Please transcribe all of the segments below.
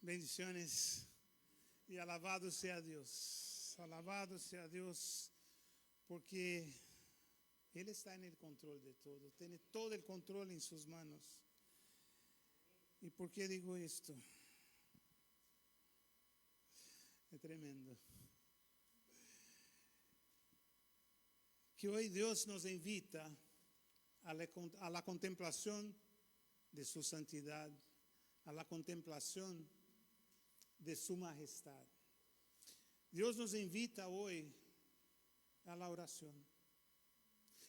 Bendiciones y alabado sea Dios. Alabado sea Dios porque Él está en el control de todo. Tiene todo el control en sus manos. ¿Y por qué digo esto? Es tremendo. Que hoy Dios nos invita a la contemplación de su santidad, a la contemplación de su majestad. Dios nos invita hoy a la oración.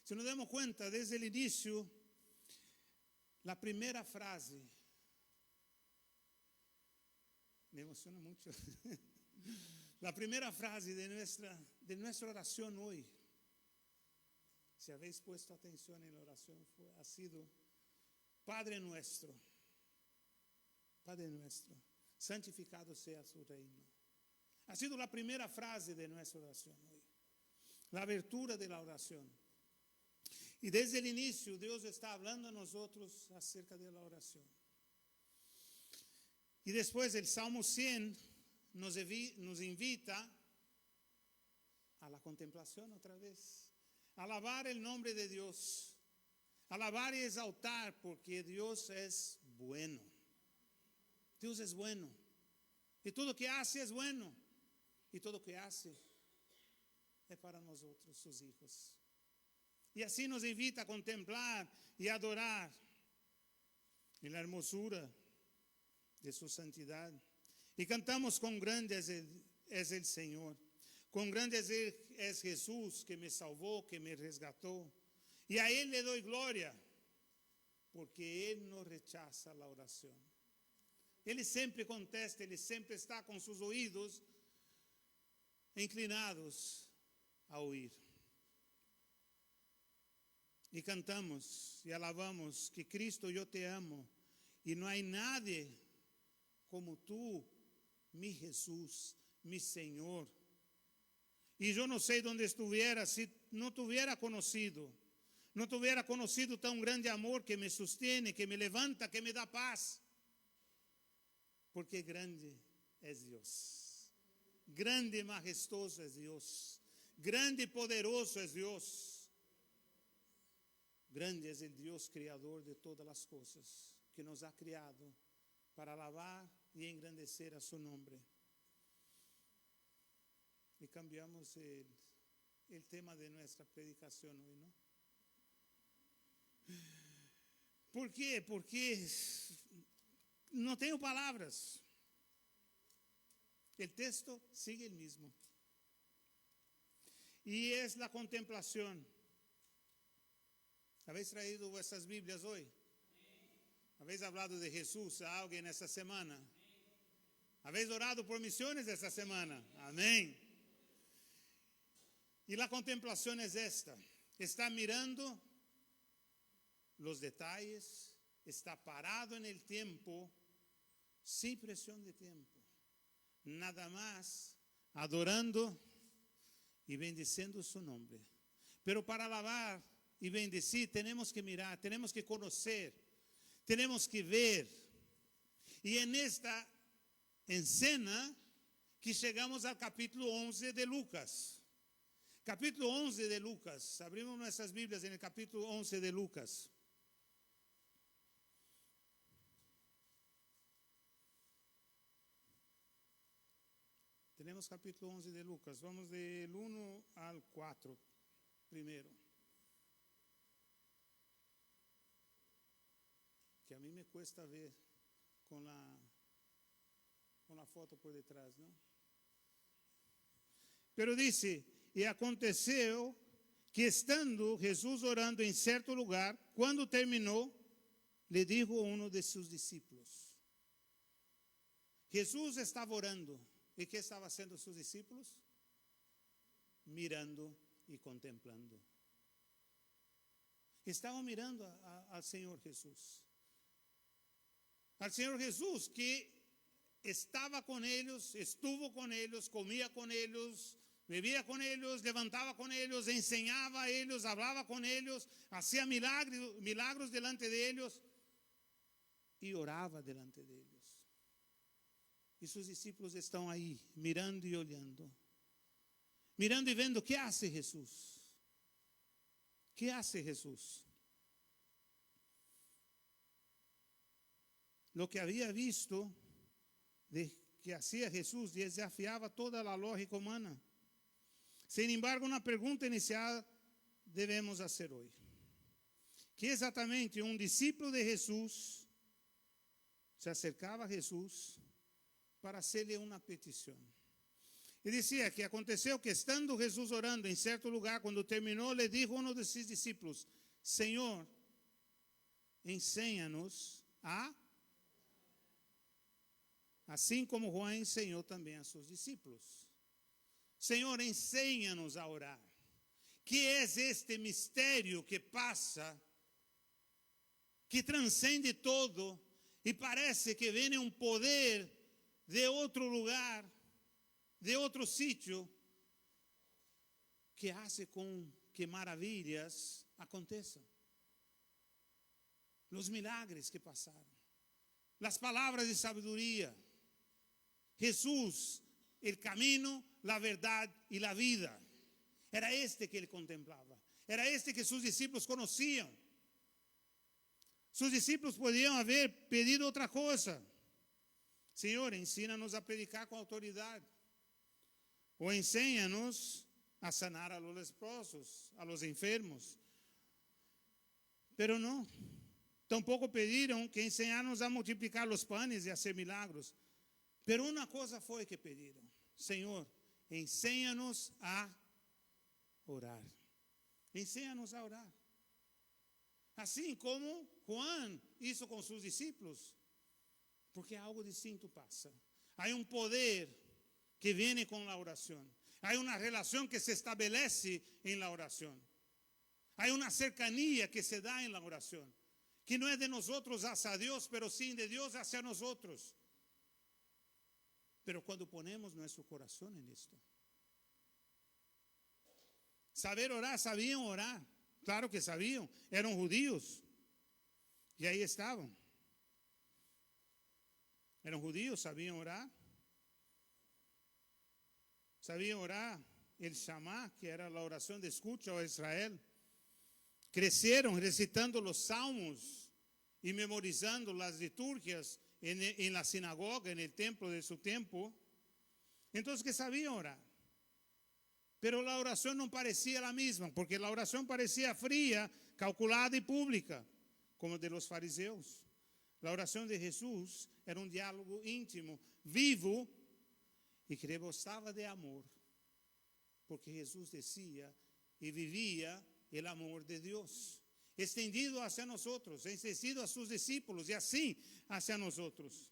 Si nos damos cuenta, desde el inicio, la primera frase, me emociona mucho, la primera frase de nuestra oración hoy, si habéis puesto atención en la oración, ha sido: Padre nuestro, santificado sea su reino. Ha sido la primera frase de nuestra oración hoy, la abertura de la oración. Y desde el inicio Dios está hablando a nosotros acerca de la oración. Y después el Salmo 100 nos invita a la contemplación otra vez, a alabar el nombre de Dios, alabar y exaltar, porque Dios es bueno. Dios es bueno. Y todo lo que hace es bueno. Y todo lo que hace es para nosotros, sus hijos. Y así nos invita a contemplar y adorar en la hermosura de su santidad. Y cantamos: cuán grande es el Señor. Cuán grande es Jesús, que me salvó, que me resgató. Y a Él le doy gloria, porque Él no rechaza la oración. Ele sempre contesta, Ele sempre está com seus ouvidos inclinados a ouvir. E cantamos e alabamos que Cristo, eu te amo, e não há nadie como tu, mi Jesús, mi Senhor. E eu não sei onde estuviera se não tuviera conocido tão grande amor que me sostiene, que me levanta, que me dá paz. Porque grande é Deus, grande e majestoso é Deus, grande e poderoso é Deus, grande é o Deus criador de todas as coisas, que nos ha criado para alabar e engrandecer a su nombre. E cambiamos el tema de nuestra predicación hoy, ¿no? ¿Por qué? Porque no tengo palabras. El texto sigue el mismo. Y es la contemplación. ¿Habéis traído vuestras Biblias hoy? ¿Habéis hablado de Jesús a alguien esta semana? ¿Habéis orado por misiones esta semana? Amén. Y la contemplación es esta: está mirando los detalles, está parado en el tiempo, sin presión de tiempo, nada más adorando y bendiciendo su nombre. Pero para alabar y bendecir tenemos que mirar, tenemos que conocer, tenemos que ver. Y en esta escena que llegamos al capítulo 11 de Lucas. Capítulo 11 de Lucas. Abrimos nuestras Biblias en el capítulo 11 de Lucas. Tenemos capítulo 11 de Lucas. Vamos del 1 al 4 primero. Que a mí me cuesta ver con la foto por detrás, ¿no? Pero dice: y aconteceu que estando Jesús orando en cierto lugar, cuando terminó, le dijo a uno de sus discípulos. Jesús estaba orando. ¿Y qué estaba haciendo sus discípulos? Mirando y contemplando. Estaban mirando al Señor Jesús. Al Señor Jesús, que estaba con ellos, estuvo con ellos, comía con ellos, bebía con ellos, levantaba con ellos, enseñaba a ellos, hablaba con ellos, hacía milagros delante de ellos y oraba delante de ellos. E seus discípulos estão aí, mirando e olhando. Mirando e vendo o que hace Jesus. O que hace Jesus? Lo que había visto de que hacía Jesús desafiaba toda la lógica humana. Sin embargo, una pregunta inicial debemos hacer hoy. Que exatamente um discípulo de Jesus se acercava a Jesus para hacerle uma petição. E dizia que aconteceu que, estando Jesus orando em certo lugar, quando terminou, lhe dijo a um de seus discípulos: Senhor, ensina-nos a... Assim como Juan ensinou também a seus discípulos. Senhor, ensina-nos a orar. Que é este mistério que passa, que transcende todo, e parece que vem um poder de outro lugar, de outro sítio, que hace com que maravilhas aconteçam. Os milagres que passaram, as palavras de sabedoria. Jesús, el camino, la verdad y la vida. Era este que ele contemplava. Era este que sus discípulos conheciam. Sus discípulos podiam haver pedido outra coisa. Senhor, ensina-nos a predicar com autoridade. Ou ensina-nos a sanar a los leprosos, a los enfermos. Pero não. Tampouco pediram que ensinanos a multiplicar os panes e a hacer milagros. Pero uma coisa foi que pediram: Senhor, ensina-nos a orar. Ensina-nos a orar. Assim como Juan hizo com seus discípulos. Porque algo distinto passa. Há um poder que vem com a oração. Há uma relação que se estabelece em la oração. Há uma cercanía que se dá em la oração. Que não é de nós hacia Deus, pero sim de Deus hacia nós. Pero quando ponemos nosso coração em isto. Saber orar, sabiam orar. Claro que sabiam, eram judíos. E aí estavam. Eram judíos, sabiam orar. Sabiam orar el Shama, que era a oração de escucha a Israel. Cresceram recitando os salmos e memorizando as liturgias en la sinagoga, en el templo de su tiempo. Entonces, que sabían orar. Pero la oración no parecía la misma, porque la oración parecía fría, calculada y pública, como de los fariseos. La oración de Jesús era un diálogo íntimo, vivo, y que rebosaba de amor, porque Jesús decía y vivía el amor de Dios. Estendido hacia nosotros, extendido a sus discípulos y así hacia nosotros.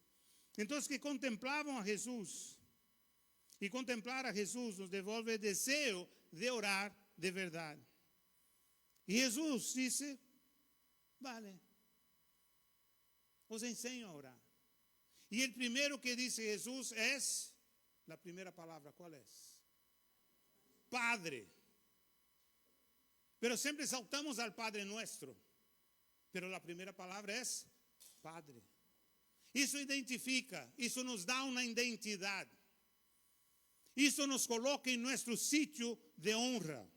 Entonces, que contemplaban a Jesús. Y contemplar a Jesús nos devuelve el deseo de orar de verdad. Y Jesús dice: vale, os enseño a orar. Y el primero que dice Jesús es, la primera palabra, ¿cuál es? Padre. Pero siempre saltamos al Padre Nuestro. Pero la primera palabra es Padre. Isso identifica, isso nos dá uma identidade. Isso nos coloca em nosso sítio de honra.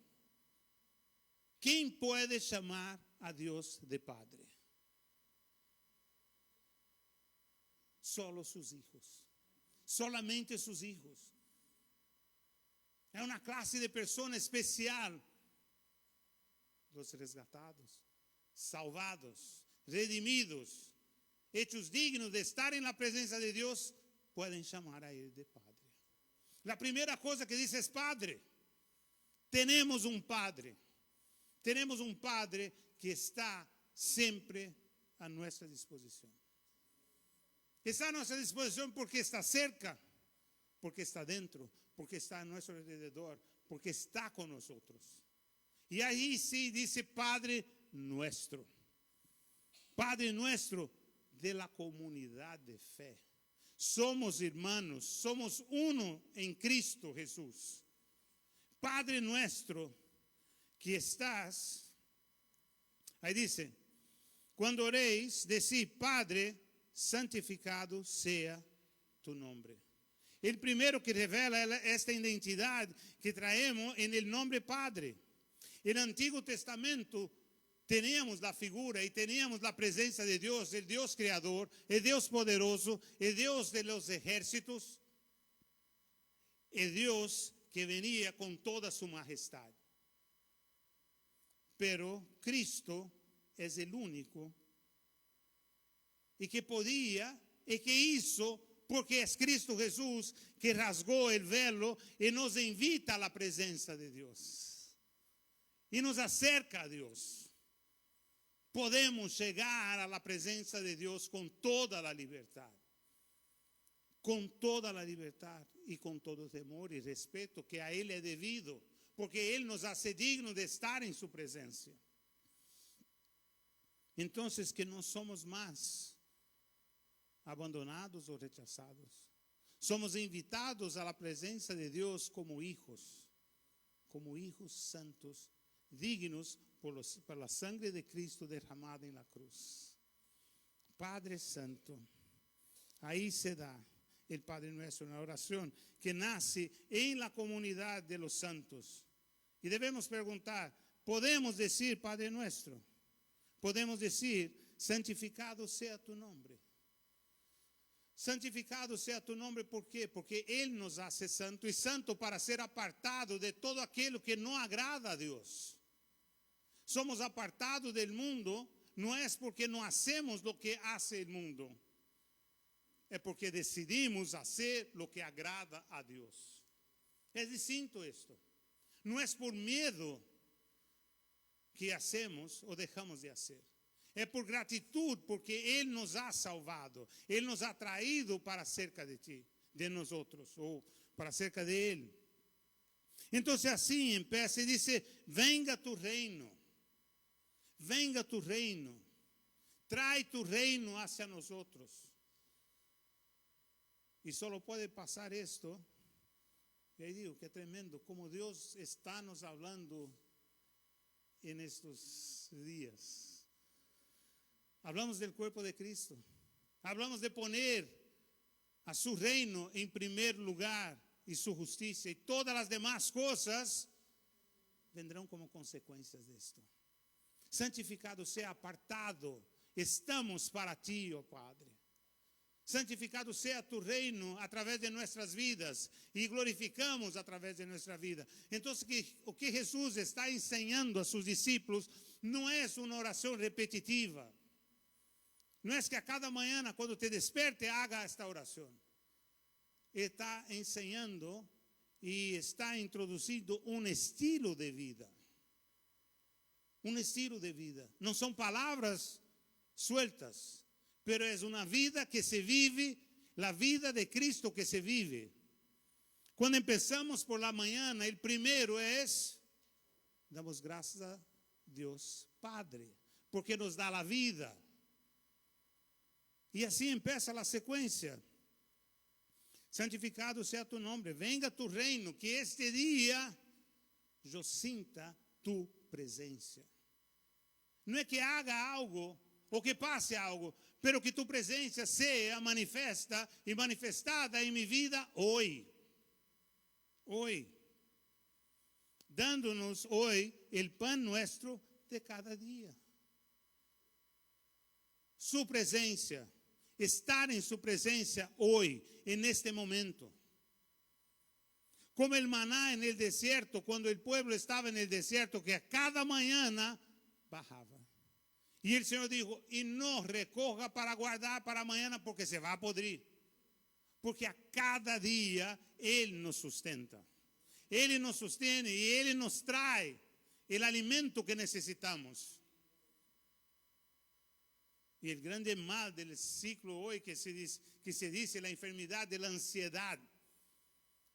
Quem pode chamar a Deus de Padre? Solo sus hijos. Solamente sus hijos. É uma classe de pessoa especial. Los resgatados, salvados, redimidos, hechos dignos de estar en la presencia de Dios, pueden llamar a Él de Padre. La primera cosa que dice es Padre. Tenemos un Padre. Tenemos un Padre que está siempre a nuestra disposición. Está a nuestra disposición porque está cerca, porque está dentro, porque está a nuestro alrededor, porque está con nosotros. Y ahí sí dice Padre nuestro. Padre nuestro de la comunidad de fe. Somos hermanos, somos uno en Cristo Jesús. Padre nuestro que estás, ahí dice, cuando oréis, decid, Padre, santificado sea tu nombre. el primero que revela esta identidad que traemos en el nombre Padre. En el Antiguo Testamento teníamos la figura y teníamos la presencia de Dios, el Dios creador, el Dios poderoso, el Dios de los ejércitos, el Dios que venía con toda su majestad. Pero Cristo es el único y que podía y que hizo, porque es Cristo Jesús que rasgó el velo y nos invita a la presencia de Dios y nos acerca a Dios. Podemos llegar a la presencia de Dios con toda la libertad y con todo temor y respeto que a Él es debido, porque Él nos hace dignos de estar en su presencia. Entonces, que no somos más abandonados o rechazados. Somos invitados a la presencia de Dios como hijos santos, dignos por la sangre de Cristo derramada en la cruz. Padre Santo, ahí se da el Padre Nuestro, una oración que nace en la comunidad de los santos. Y debemos preguntar, ¿podemos decir Padre Nuestro? Podemos decir, santificado sea tu nombre. Santificado sea tu nombre, ¿por qué? Porque Él nos hace santo y santo para ser apartado de todo aquello que no agrada a Dios. Somos apartados del mundo, no es porque no hacemos lo que hace el mundo, es porque decidimos hacer lo que agrada a Dios. Es distinto esto. No es por miedo que hacemos o dejamos de hacer. Es por gratitud, porque Él nos ha salvado. Él nos ha traído para cerca de ti, de nosotros, o para cerca de Él. Entonces así empieza y dice, venga tu reino. Venga tu reino. Trae tu reino hacia nosotros. Y solo puede pasar esto. Y ahí digo, qué tremendo, como Dios está nos hablando en estos días. Hablamos del cuerpo de Cristo. Hablamos de poner a su reino en primer lugar y su justicia. Y todas las demás cosas vendrán como consecuencias de esto. Santificado sea, apartado. Estamos para ti, oh Padre. Santificado sea tu reino a través de nuestras vidas y glorificamos a través de nuestra vida. Entonces, o que Jesús está enseñando a sus discípulos no es una oración repetitiva. No es que a cada mañana cuando te despierte haga esta oración. Está enseñando y está introduciendo un estilo de vida. Un estilo de vida. No son palabras sueltas, pero es una vida que se vive, la vida de Cristo que se vive. Cuando empezamos por la mañana, el primero es, damos gracias a Dios Padre, porque nos da la vida. Y así empieza la secuencia. Santificado sea tu nombre, venga tu reino, que este día yo sienta tu presencia. No es que haga algo o que pase algo, pero que tu presencia sea manifiesta y manifestada en mi vida hoy. Hoy. Dándonos hoy el pan nuestro de cada día. Su presencia. Estar en su presencia hoy, en este momento. Como el maná en el desierto, cuando el pueblo estaba en el desierto, que a cada mañana bajaba. Y el Señor dijo, y no recoja para guardar para mañana porque se va a podrir. Porque a cada día Él nos sustenta. Él nos sostiene y Él nos trae el alimento que necesitamos. Y el grande mal del ciclo hoy que se dice la enfermedad de la ansiedad,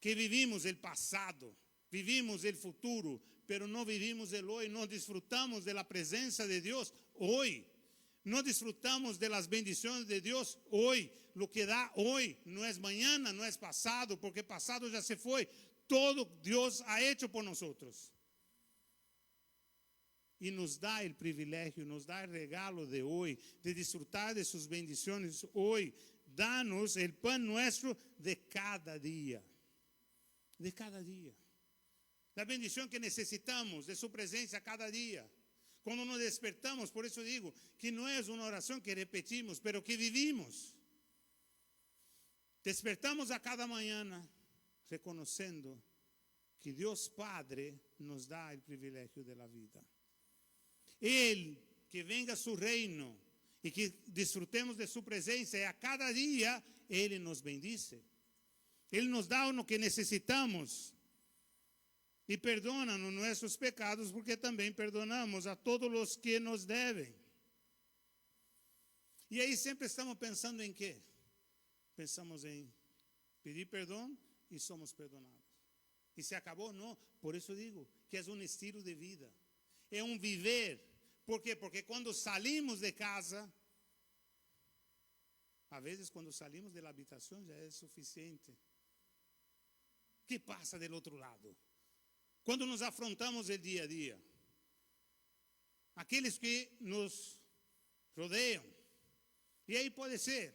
que vivimos el pasado, vivimos el futuro, pero no vivimos el hoy, no disfrutamos de la presencia de Dios hoy, no disfrutamos de las bendiciones de Dios hoy, lo que da hoy, no es mañana, no es pasado, porque pasado ya se fue, todo Dios ha hecho por nosotros. Y nos da el privilegio, nos da el regalo de hoy, de disfrutar de sus bendiciones hoy, danos el pan nuestro de cada día. De cada día. La bendición que necesitamos de su presencia cada día. Cuando nos despertamos, por eso digo que no es una oración que repetimos, pero que vivimos. Despertamos a cada mañana reconociendo que Dios Padre nos da el privilegio de la vida. Él, que venga a su reino y que disfrutemos de su presencia, y a cada día Él nos bendice. Él nos da lo que necesitamos y perdona nuestros pecados, porque también perdonamos a todos los que nos deben. Y ahí siempre estamos pensando en qué? Pensamos en pedir perdón y somos perdonados. Y se acabó, no. Por eso digo que es un estilo de vida. Es un viver. ¿Por qué? Porque cuando salimos de casa, a veces cuando salimos de la habitación ya es suficiente. ¿Qué pasa del otro lado? Cuando nos afrontamos el día a día, aquellos que nos rodean, y ahí puede ser,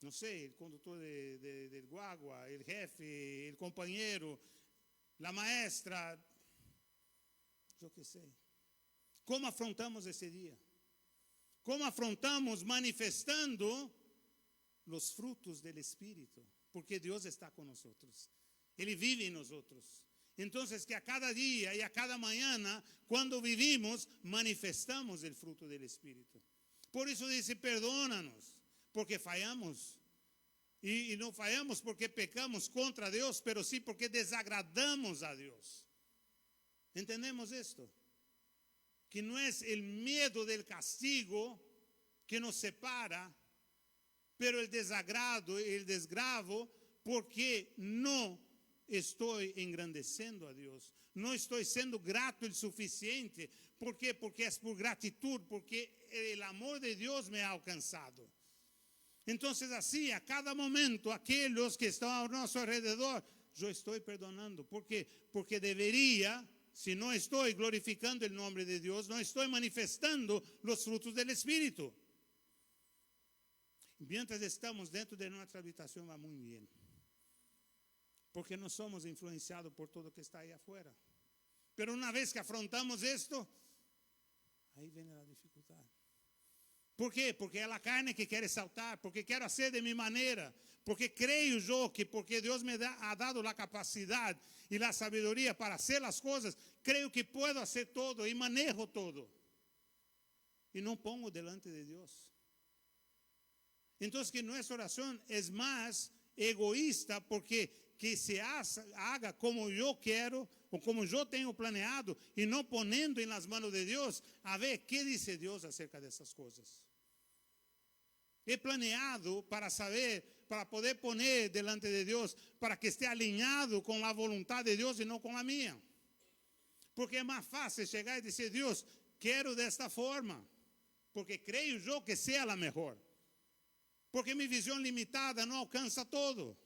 no sé, el conductor del guagua, el jefe, el compañero, la maestra, yo qué sé. ¿Cómo afrontamos ese día? ¿Cómo afrontamos manifestando los frutos del Espíritu? Porque Dios está con nosotros. Él vive en nosotros. Entonces, que a cada día y a cada mañana, cuando vivimos, manifestamos el fruto del Espíritu. Por eso dice, perdónanos, porque fallamos. Y no fallamos porque pecamos contra Dios, pero sí porque desagradamos a Dios. ¿Entendemos esto? Que no es el miedo del castigo que nos separa, pero el desagrado, el desgravo, porque no estoy engrandeciendo a Dios, no estoy siendo grato el suficiente. ¿Por qué? Porque es por gratitud, porque el amor de Dios me ha alcanzado. Entonces así, a cada momento, aquellos que están a nuestro alrededor, yo estoy perdonando. ¿Por qué? Porque debería, si no estoy glorificando el nombre de Dios, no estoy manifestando los frutos del Espíritu. Mientras estamos dentro de nuestra habitación va muy bien. Porque no somos influenciados por todo lo que está ahí afuera. Pero una vez que afrontamos esto, ahí viene la dificultad. ¿Por qué? Porque es la carne que quiere saltar, porque quiero hacer de mi manera, porque creo yo que porque Dios me ha dado la capacidad y la sabiduría para hacer las cosas, creo que puedo hacer todo y manejo todo. Y no pongo delante de Dios. Entonces que nuestra oración es más egoísta, porque que se haga como yo quiero o como yo tengo planeado y no poniendo en las manos de Dios a ver qué dice Dios acerca de esas cosas. He planeado para saber, para poder poner delante de Dios, para que esté alineado con la voluntad de Dios y no con la mía. Porque es más fácil llegar y decir, Dios, quiero de esta forma, porque creo yo que sea la mejor. Porque mi visión limitada no alcanza todo.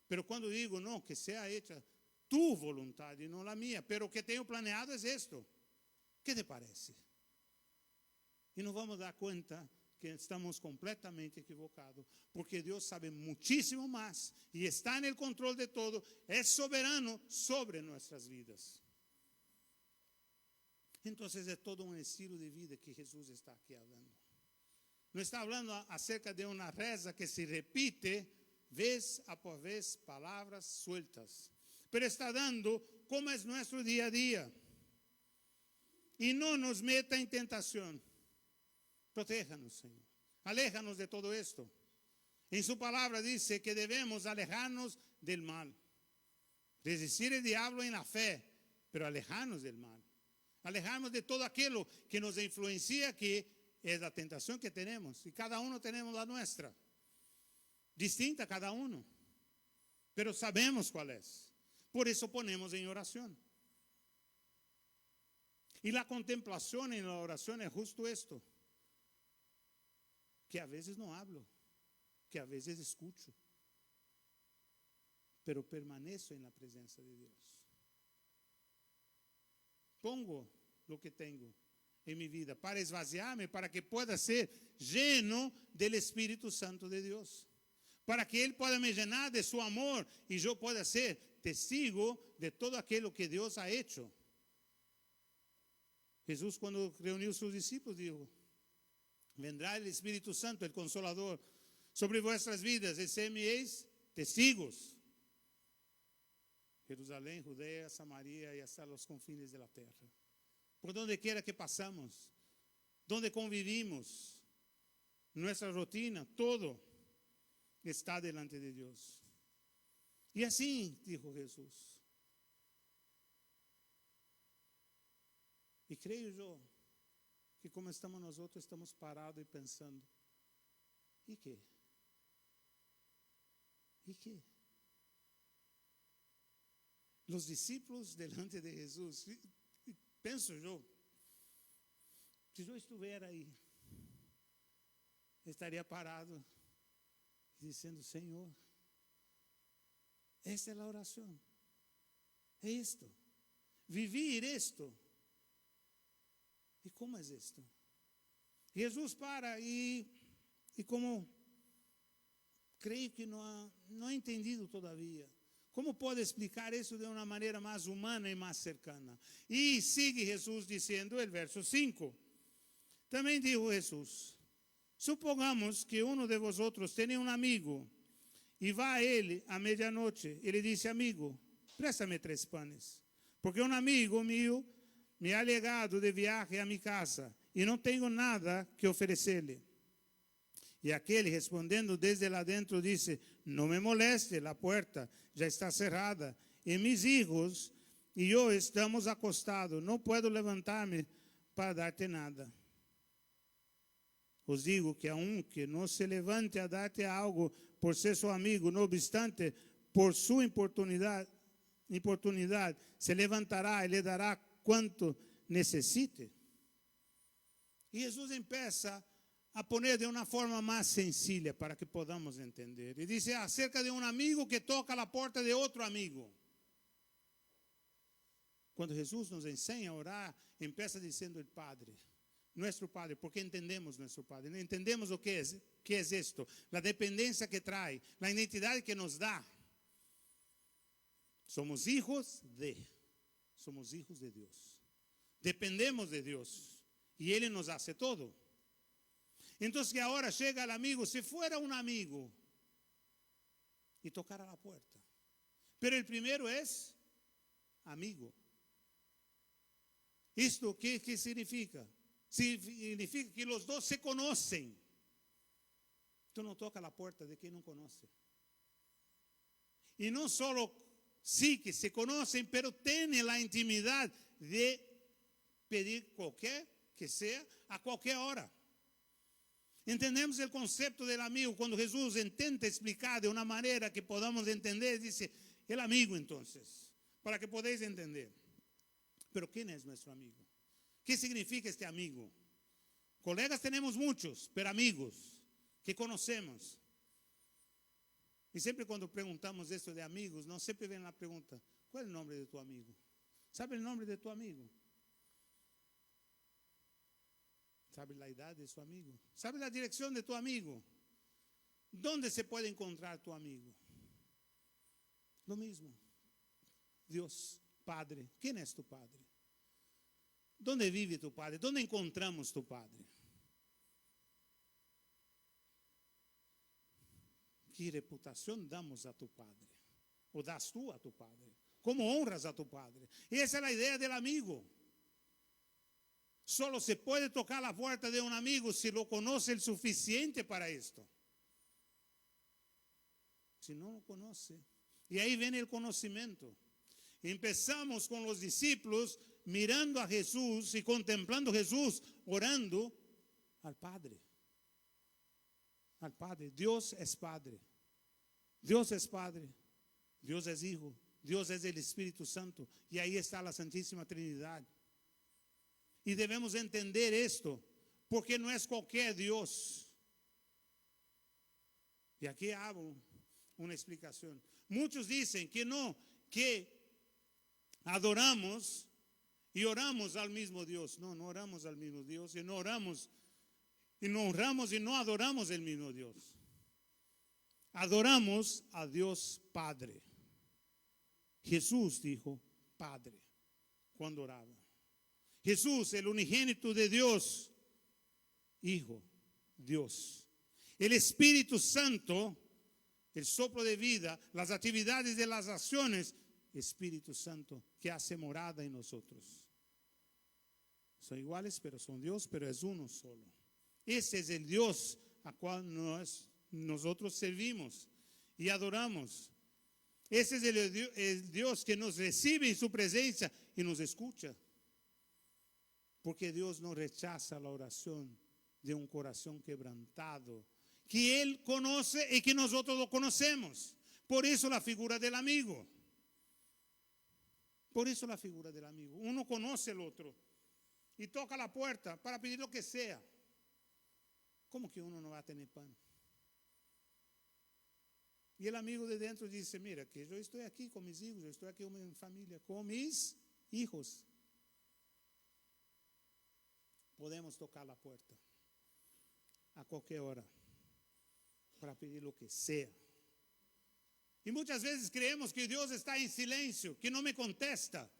Pero cuando digo, no, que sea hecha tu voluntad y no la mía, pero que tengo planeado es esto. ¿Qué te parece? Y nos vamos a dar cuenta que estamos completamente equivocados, porque Dios sabe muchísimo más y está en el control de todo, es soberano sobre nuestras vidas. Entonces es todo un estilo de vida que Jesús está aquí hablando. No está hablando acerca de una reza que se repite vez por vez, palabras sueltas, pero está dando cómo es nuestro día a día. Y no nos meta en tentación. Protéjanos, Señor. Aléjanos de todo esto. En su palabra dice que debemos alejarnos del mal. Resistir el diablo en la fe, pero alejarnos del mal. Alejarnos de todo aquello que nos influencia, que es la tentación que tenemos. Y cada uno tenemos la nuestra. Distinta cada uno. Pero sabemos cuál es. Por eso ponemos en oración. Y la contemplación en la oración es justo esto. Que a veces no hablo, que a veces escucho, pero permanezco en la presencia de Dios. Pongo lo que tengo en mi vida, para esvaziarme, para que pueda ser lleno del Espíritu Santo de Dios, para que Él pueda me llenar de su amor y yo pueda ser testigo de todo aquello que Dios ha hecho. Jesús, cuando reunió a sus discípulos, dijo: vendrá el Espíritu Santo, el Consolador, sobre vuestras vidas, y seréis testigos. Jerusalén, Judea, Samaria y hasta los confines de la tierra. Por donde quiera que pasamos, donde convivimos, nuestra rutina, todo está delante de Dios. Y así dijo Jesús. Y creo yo que como estamos nosotros, estamos parados y pensando: ¿y qué? ¿Y qué? Los discípulos delante de Jesús, penso yo, si yo estuviera ahí, estaría parado diciendo: Señor, esta es la oración, esto, vivir esto. ¿Y cómo es esto? Jesús para y como creio que não ha entendido todavía. ¿Cómo puedo explicar eso de una manera más humana y más cercana? Y sigue Jesús diciendo el verso 5. También dijo Jesús: supongamos que uno de vosotros tiene un amigo y va a él a medianoche y le dice: amigo, préstame 3 panes, porque un amigo mío me ha llegado de viaje a mi casa y no tengo nada que ofrecerle. Y aquel, respondiendo desde adentro, dice: no me moleste, la puerta ya está cerrada y mis hijos y yo estamos acostados, no puedo levantarme para darte nada. Os digo que aunque no se levante a darte algo por ser su amigo, no obstante, por su importunidad, se levantará y le dará cuanto necesite. Y Jesús empieza a poner de una forma más sencilla para que podamos entender. Y dice acerca de un amigo que toca la puerta de otro amigo. Cuando Jesús nos enseña a orar, empieza diciendo el Padre, nuestro Padre, porque entendemos nuestro Padre, entendemos lo que es esto, la dependencia que trae, la identidad que nos da. Somos hijos de Dios. Dependemos de Dios y Él nos hace todo. Entonces que ahora llega el amigo, si fuera un amigo y tocara la puerta. Pero el primero es amigo. ¿Esto qué significa? Significa que los dos se conocen. Tú no tocas la puerta de quien no conoce. Y no solo sí que se conocen, pero tienen la intimidad de pedir cualquier que sea a cualquier hora. Entendemos el concepto del amigo cuando Jesús intenta explicar de una manera que podamos entender. Dice el amigo, entonces, para que podáis entender. Pero ¿quién es nuestro amigo? ¿Qué significa este amigo? Colegas tenemos muchos, pero amigos que conocemos. Y siempre cuando preguntamos esto de amigos, no siempre ven la pregunta: ¿cuál es el nombre de tu amigo? ¿Sabe el nombre de tu amigo? ¿Sabe la edad de su amigo? ¿Sabe la dirección de tu amigo? ¿Dónde se puede encontrar tu amigo? Lo mismo. Dios, Padre. ¿Quién es tu Padre? ¿Dónde vive tu Padre? ¿Dónde encontramos tu Padre? ¿Qué reputación damos a tu Padre? ¿O das tú a tu Padre? ¿Cómo honras a tu Padre? Y esa es la idea del amigo. Solo se puede tocar la puerta de un amigo si lo conoce el suficiente para esto. Si no lo conoce. Y ahí viene el conocimiento. Empezamos con los discípulos mirando a Jesús y contemplando a Jesús, orando al Padre. Al Padre. Dios es Padre. Dios es Padre. Dios es Hijo. Dios es el Espíritu Santo. Y ahí está la Santísima Trinidad. Y debemos entender esto, porque no es cualquier Dios. Y aquí hago una explicación. Muchos dicen que no, que adoramos y oramos al mismo Dios. No, no oramos al mismo Dios y no oramos y no honramos y no adoramos el mismo Dios. Adoramos a Dios Padre. Jesús dijo Padre cuando oraba. Jesús, el unigénito de Dios, Hijo, Dios. El Espíritu Santo, el soplo de vida, las actividades de las acciones, Espíritu Santo que hace morada en nosotros. Son iguales, pero son Dios, pero es uno solo. Ese es el Dios a cual nosotros servimos y adoramos. Ese es el Dios que nos recibe en su presencia y nos escucha. Porque Dios no rechaza la oración de un corazón quebrantado, que Él conoce y que nosotros lo conocemos. Por eso la figura del amigo. Por eso la figura del amigo. Uno conoce al otro y toca la puerta para pedir lo que sea. ¿Cómo que uno no va a tener pan? Y el amigo de dentro dice, mira, que yo estoy aquí con mis hijos, yo estoy aquí con mi familia, con mis hijos. Podemos tocar la puerta a cualquier hora para pedir lo que sea. Y muchas veces creemos que Dios está en silencio, que no me contesta.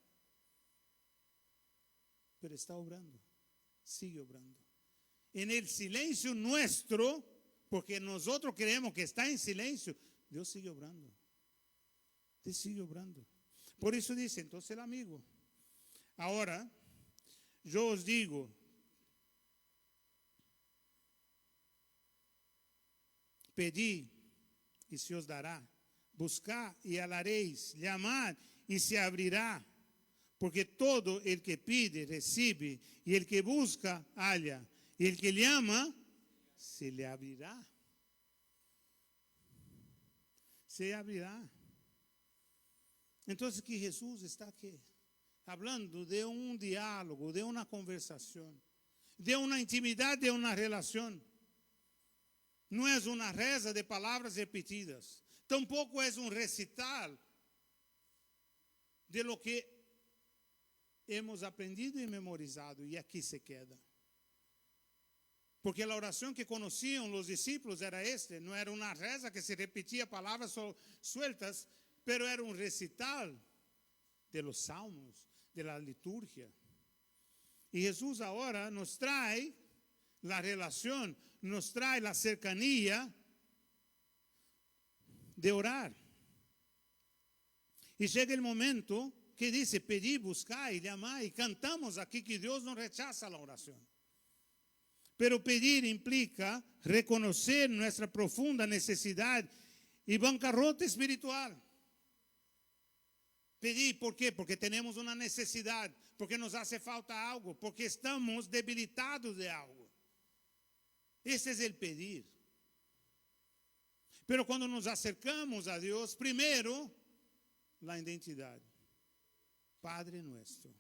Pero está obrando, sigue obrando. En el silencio nuestro, porque nosotros creemos que está en silencio, Dios sigue obrando. Dios sigue obrando. Por eso dice entonces el amigo. Ahora, yo os digo, pedid y se os dará. Buscad y hallaréis. Llamad y se abrirá. Porque todo el que pide, recibe. Y el que busca, halla. Y el que llama, se le abrirá. Se abrirá. Entonces que Jesús está aquí, hablando de un diálogo, de una conversación, de una intimidad, de una relación. No es una reza de palabras repetidas. Tampoco es un recital de lo que hemos aprendido y memorizado y aquí se queda. Porque la oración que conocían los discípulos era no era una reza que se repetía palabras sueltas, pero era un recital de los salmos, de la liturgia. Y Jesús ahora nos trae la relación, nos trae la cercanía de orar. Y llega el momento que dice, pedid, buscad y llamad, y cantamos aquí que Dios no rechaza la oración. Pero pedir implica reconocer nuestra profunda necesidad y bancarrota espiritual. Pedir, ¿por qué? Porque tenemos una necesidad, porque nos hace falta algo, porque estamos debilitados de algo. Ese es el pedir. Pero cuando nos acercamos a Dios, primero, la identidad. Padre nuestro,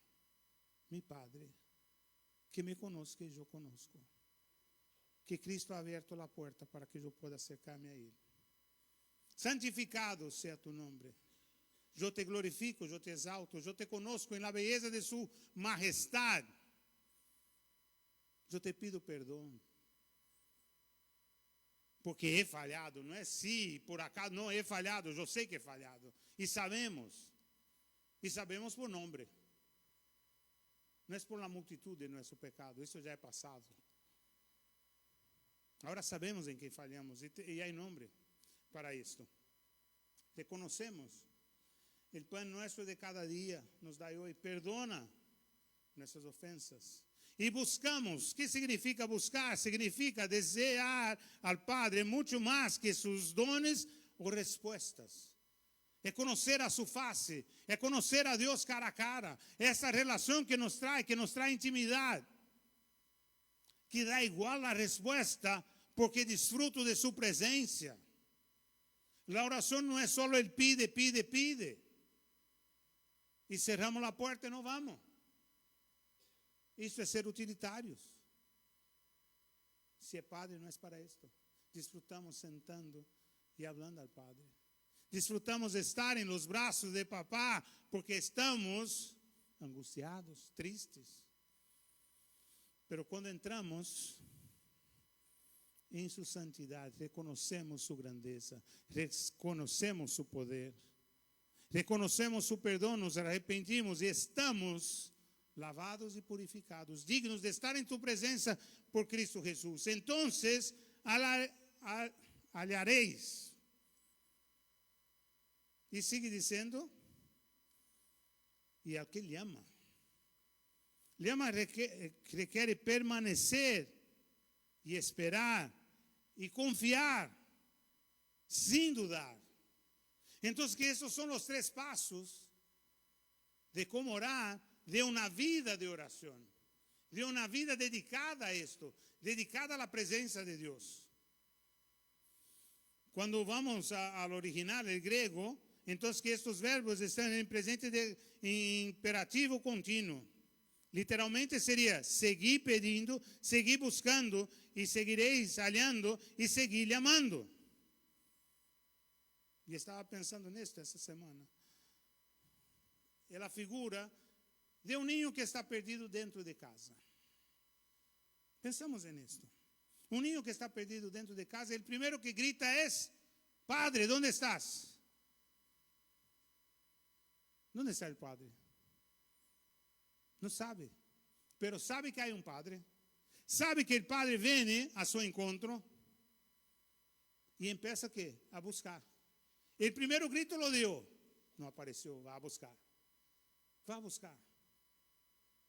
mi Padre, que me conozca y yo conozco. Que Cristo ha abierto la puerta para que yo pueda acercarme a Él. Santificado sea tu nombre. Yo te glorifico, yo te exalto, yo te conozco en la belleza de su majestad. Yo te pido perdón. Porque he fallado, no es si por acaso, no he fallado, yo sé que he fallado. Y sabemos por nombre. No es por la multitud de nuestro pecado, eso ya es pasado. Ahora sabemos en qué fallamos y hay nombre para esto. Te conocemos. El pan nuestro de cada día nos da hoy. Perdona nuestras ofensas. Y buscamos. ¿Qué significa buscar? Significa desear al Padre mucho más que sus dones o respuestas. Es conocer a su fase. Es conocer a Dios cara a cara. Esa relación que nos trae intimidad. Que da igual la respuesta porque disfruto de su presencia. La oración no es solo el pide, pide, pide. Y cerramos la puerta y no vamos. Isso é ser utilitários. Se é Padre, não é para esto. Disfrutamos sentando e hablando al Padre. Disfrutamos estar en los brazos de papá porque estamos angustiados, tristes. Pero quando entramos em sua santidade, reconhecemos sua grandeza, reconhecemos seu poder, reconhecemos seu perdão, nos arrependimos e estamos lavados e purificados, dignos de estar em tu presença por Cristo Jesús. Entonces hallaréis. E sigue dizendo, e ao que Ele ama. Ele ama requer permanecer e esperar e confiar, sem dudar. Então, que esses são os 3 passos de como orar, de uma vida de oração, de uma vida dedicada a esto, dedicada à presença de Deus. Quando vamos ao original, el grego, então que estes verbos estão em presente de imperativo contínuo. Literalmente seria seguir pedindo, seguir buscando, e seguireis hallando, e seguir amando. E estava pensando nisto essa semana. É a figura de um ninho que está perdido dentro de casa. Pensamos nisto. Um ninho que está perdido dentro de casa, o primeiro que grita é: Padre, onde estás? Onde está o Padre? Não sabe, pero sabe que há um Padre, sabe que o Padre vem a seu encontro e começa a buscar. O primeiro grito lo deu, não apareceu, vá a buscar. Vá a buscar.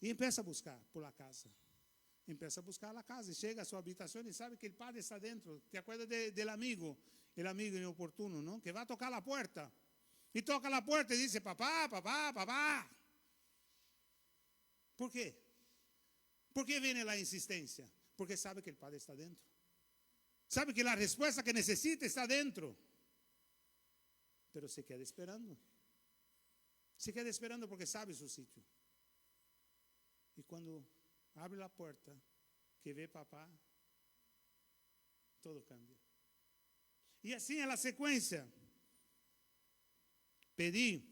E começa a buscar por la casa. Começa a buscar a casa e chega a sua habitação e sabe que o Padre está dentro. Te acuerdas del amigo, el amigo inoportuno, não? Que vai tocar a porta. E toca a porta e diz: papá, papá, papá. ¿Por quê? ¿Por que vem a insistência? Porque sabe que o Padre está dentro. Sabe que a resposta que necessita está dentro. Pero se queda esperando. Se queda esperando porque sabe seu sítio. E quando abre a porta, que vê papá, todo cambia. E assim é a sequência. Pedir,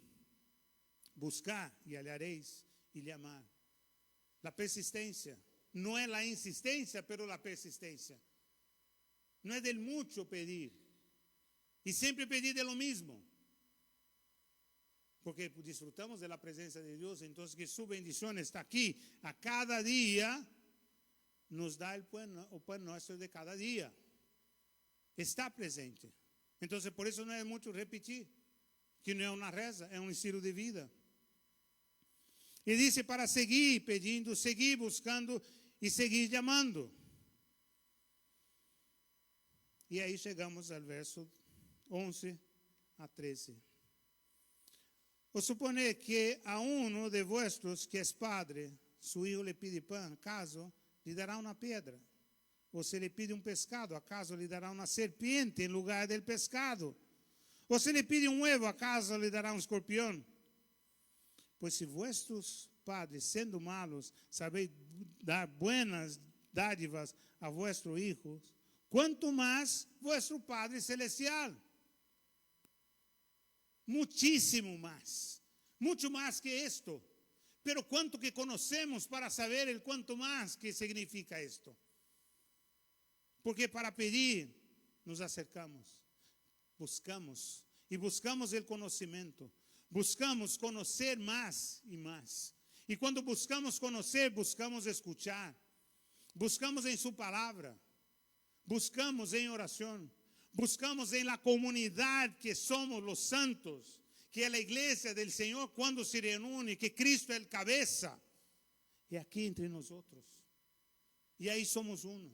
buscar e hallaréis e lhe amar. La persistência. Não é a insistência, pero a persistência. Não é del mucho pedir. E sempre pedir de lo mismo. Porque disfrutamos de la presença de Deus, então que sua bendição está aqui. A cada dia nos dá o pão nosso de cada dia. Está presente. Então, por isso não é muito repetir. Que não é uma reza, é um estilo de vida. E disse para seguir pedindo, seguir buscando e seguir amando. E aí chegamos ao verso 11 a 13. O suponer que a uno de vuestros que é padre, su hijo le pide pan, acaso lhe dará uma pedra? Ou se lhe pide pescado, acaso lhe dará uma serpiente em lugar del pescado? Ou se lhe pide huevo, acaso lhe dará escorpião? Pois se vuestros padres, sendo malos, sabeis dar buenas dádivas a vuestros hijos, quanto mais vuestro Padre Celestial. Muchísimo más, mucho más que esto. Pero cuánto que conocemos para saber el cuánto más que significa esto. Porque para pedir nos acercamos, buscamos y buscamos el conocimiento. Buscamos conocer más y más. Y cuando buscamos conocer, buscamos escuchar. Buscamos en su palabra. Buscamos en oración. Buscamos en la comunidad que somos los santos. Que es la iglesia del Señor cuando se reúne. Que Cristo es el cabeza. Y aquí entre nosotros. Y ahí somos uno.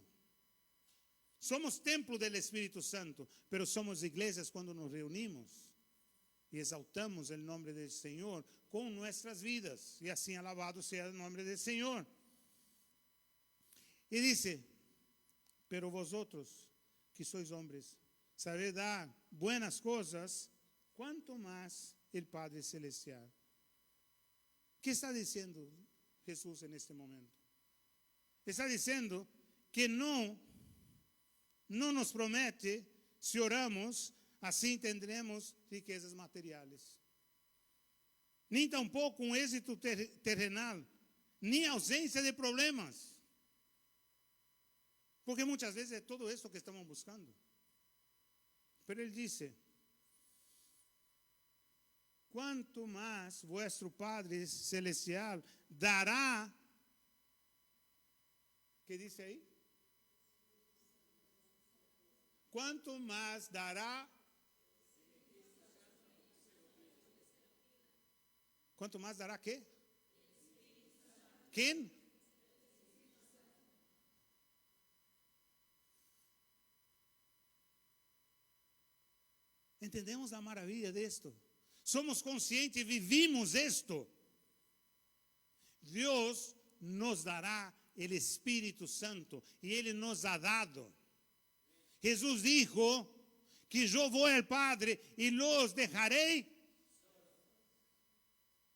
Somos templo del Espíritu Santo. Pero somos iglesias cuando nos reunimos. Y exaltamos el nombre del Señor con nuestras vidas. Y así alabado sea el nombre del Señor. Y dice, pero vosotros que sois hombres, sabéis dar buenas cosas, cuanto más el Padre Celestial. ¿Qué está diciendo Jesús en este momento? Está diciendo que no nos promete, si oramos, assim tendremos riquezas materiais. nem tampouco um êxito terrenal, nem ausência de problemas. Porque muitas vezes é todo isso que estamos buscando. Pero ele disse: quanto mais vuestro Padre Celestial dará, que diz aí? Quanto mais dará, quanto mais dará quê? Quem? Entendemos a maravilha disto. Somos conscientes e vivimos isto. Deus nos dará o Espírito Santo e Ele nos ha dado. Jesus dijo que eu vou ao Padre e los dejarei.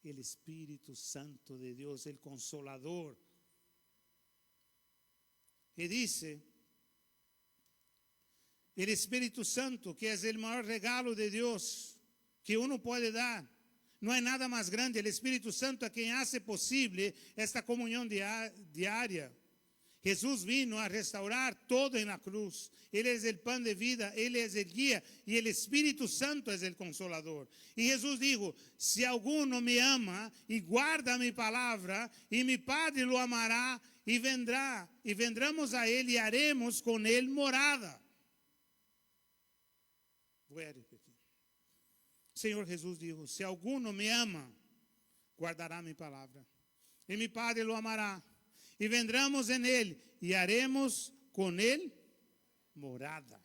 O Espírito Santo de Deus, o Consolador. E dice, o Espírito Santo, que é o maior regalo de Deus que uno pode dar. Não há nada mais grande. O Espírito Santo é quem hace possível esta comunhão diária. Jesus vino a restaurar todo en la cruz. Ele é o pão de vida, Ele é o guia e o Espírito Santo é o consolador. E Jesus dijo: se alguno me ama e guarda mi palavra, e mi Padre lo amará e vendrá, e vendremos a Ele e haremos com Ele morada. Vou repetir. Senhor Jesus dijo: se alguno me ama, guardará mi palavra, e mi Padre lo amará. E vendremos em Ele e haremos com Ele morada.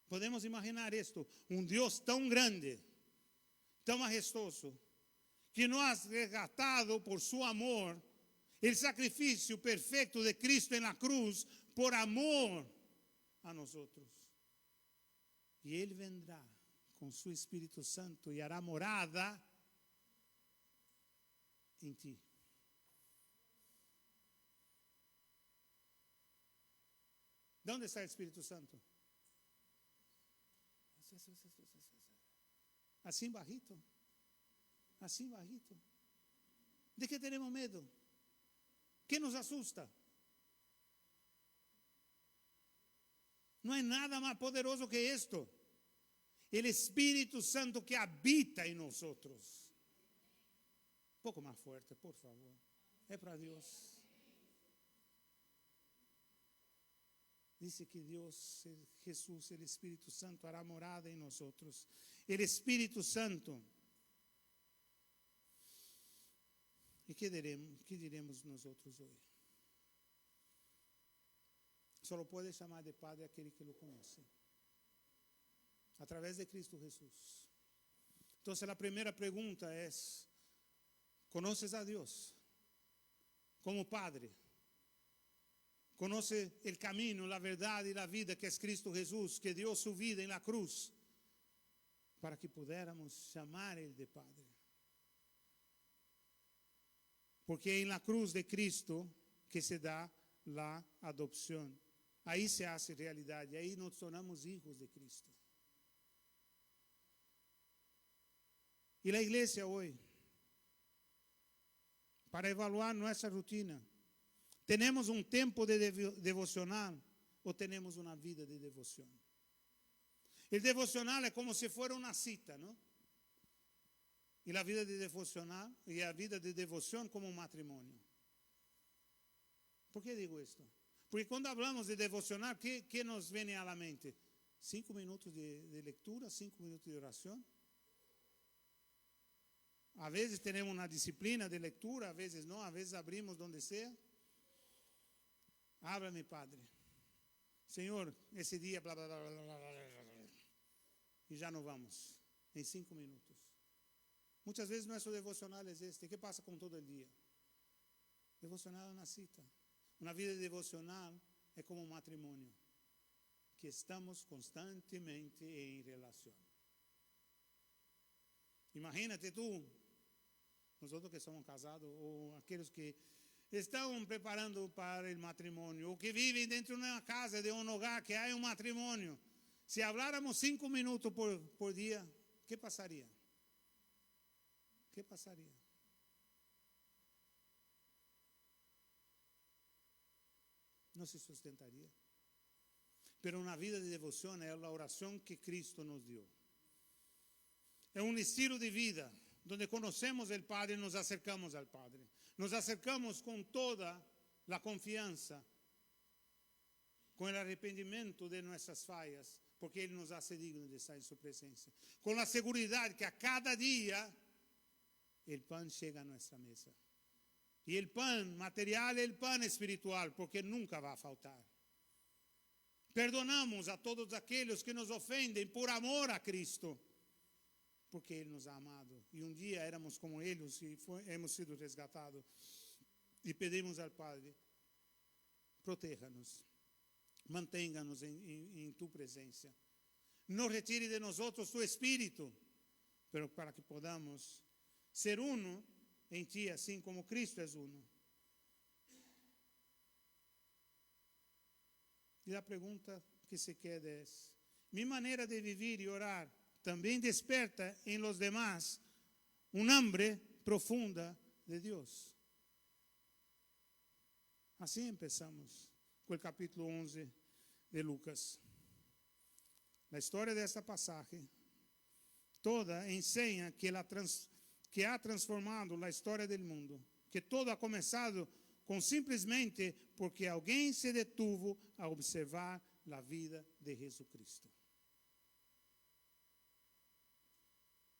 Podemos imaginar isto: um Deus tão grande, tão majestoso, que nos ha resgatado por su amor, o sacrifício perfeito de Cristo na cruz, por amor a nós. E Ele vendrá com seu Espírito Santo e hará morada em ti. De onde está o Espírito Santo? Assim bajito. Assim bajito. ¿De qué tenemos medo? ¿Qué nos asusta? No hay nada más poderoso que esto. El Espíritu Santo que habita en nosotros. Un poco más fuerte, por favor. Es para Dios. Dice que Dios, Jesús, el Espíritu Santo hará morada en nosotros. El Espíritu Santo. ¿Y qué diremos nosotros hoy? Solo puede llamar de Padre aquel que lo conoce. A través de Cristo Jesús. Entonces la primera pregunta es: ¿conoces a Dios como Padre? ¿Conoce el camino, la verdad y la vida que es Cristo Jesús, que dio su vida en la cruz para que pudiéramos llamar a Él de Padre? Porque en la cruz de Cristo que se da la adopción. Ahí se hace realidad y ahí nos tornamos hijos de Cristo. Y la iglesia hoy, para evaluar nuestra rutina, ¿tenemos un tiempo de devocional o tenemos una vida de devoción? El devocional es como si fuera una cita, ¿no? Y la vida de devocional y la vida de devoción como un matrimonio. ¿Por qué digo esto? Porque cuando hablamos de devocional, ¿qué nos viene a la mente? 5 minutos de lectura, 5 minutos de oración. A veces tenemos una disciplina de lectura, a veces no, a veces abrimos donde sea. Háblame, Padre. Señor, ese día, bla, bla, bla, bla, bla, bla, bla. Y ya nos vamos, en 5 minutos. Muchas veces nuestro devocional es este. ¿Qué pasa con todo el día? Devocional es una cita. Una vida devocional es como un matrimonio, que estamos constantemente en relación. Imagínate tú, nosotros que somos casados, o aquellos que están preparando para el matrimonio, o que viven dentro de una casa, de un hogar, que hay un matrimonio. Si habláramos 5 minutos por día, ¿qué pasaría? ¿Qué pasaría? No se sustentaría. Pero una vida de devoción es la oración que Cristo nos dio. Es un estilo de vida donde conocemos al Padre y nos acercamos al Padre. Nos acercamos con toda la confianza, con el arrepentimiento de nuestras fallas, porque Él nos hace dignos de estar en su presencia. Con la seguridad que a cada día el pan llega a nuestra mesa. Y el pan material es el pan espiritual, porque nunca va a faltar. Perdonamos a todos aquellos que nos ofenden por amor a Cristo, porque Él nos ha amado. Y un día éramos como ellos y hemos sido resgatados. Y pedimos al Padre, protéjanos, manténganos en tu presencia. No retire de nosotros tu espíritu, pero para que podamos ser uno en ti, así como Cristo es uno. Y la pregunta que se queda es, ¿mi manera de vivir y orar también desperta en los demás un hambre profunda de Dios? Así empezamos con el capítulo 11 de Lucas. La historia de este pasaje toda enseña que ha transformado la historia del mundo, que todo ha comenzado con simplesmente porque alguém se detuvo a observar la vida de Jesucristo.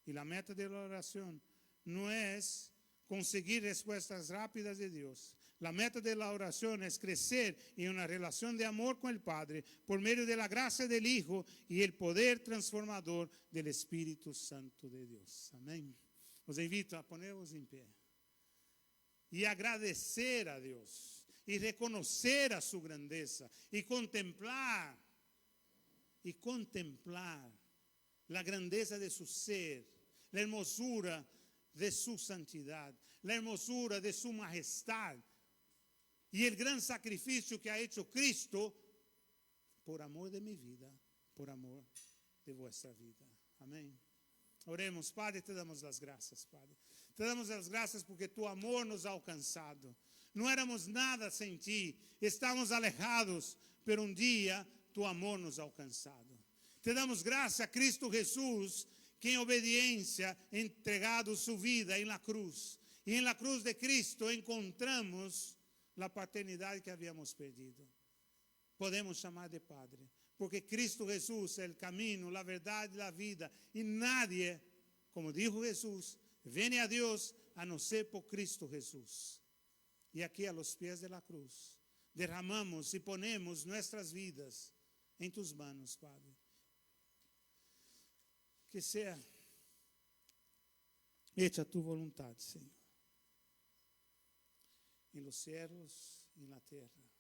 Y la meta de la oración no es conseguir respuestas rápidas de Dios. La meta de la oración es crecer en una relación de amor con el Padre por medio de la gracia del Hijo y el poder transformador del Espíritu Santo de Dios. Amén. Os invito a ponernos en pie y agradecer a Dios y reconocer a su grandeza y contemplar la grandeza de su ser, la hermosura de su santidad, la hermosura de su majestad y el gran sacrificio que ha hecho Cristo por amor de mi vida, por amor de vuestra vida. Amén. Oremos. Padre, te damos las gracias, Padre. Te damos las gracias porque tu amor nos ha alcanzado. No éramos nada sin ti, estábamos alejados, pero un día tu amor nos ha alcanzado. Te damos gracias a Cristo Jesús, que en obediencia ha entregado su vida en la cruz. Y en la cruz de Cristo encontramos la paternidad que habíamos perdido. Podemos llamar de Padre, porque Cristo Jesús es el camino, la verdad y la vida. Y nadie, como dijo Jesús, viene a Dios a no ser por Cristo Jesús. Y aquí a los pies de la cruz derramamos y ponemos nuestras vidas en tus manos, Padre. Que sea hecha tu voluntad, Señor, en los cielos y en la tierra.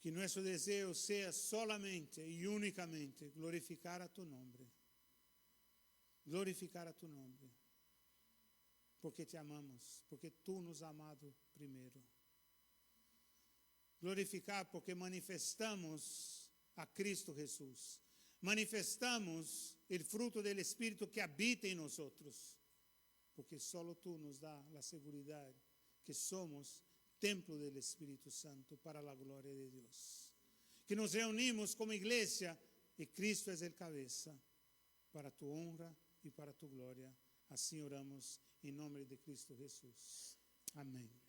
Que nuestro deseo sea solamente y únicamente glorificar a tu nombre. Glorificar a tu nombre. Porque te amamos, porque tú nos has amado primero. Glorificar porque manifestamos a Cristo Jesús. Manifestamos el fruto del Espíritu que habita en nosotros. Porque solo tú nos das la seguridad que somos templo del Espíritu Santo para la gloria de Dios. Que nos reunimos como iglesia y Cristo es el cabeza para tu honra y para tu gloria. Así oramos en nombre de Cristo Jesús. Amén.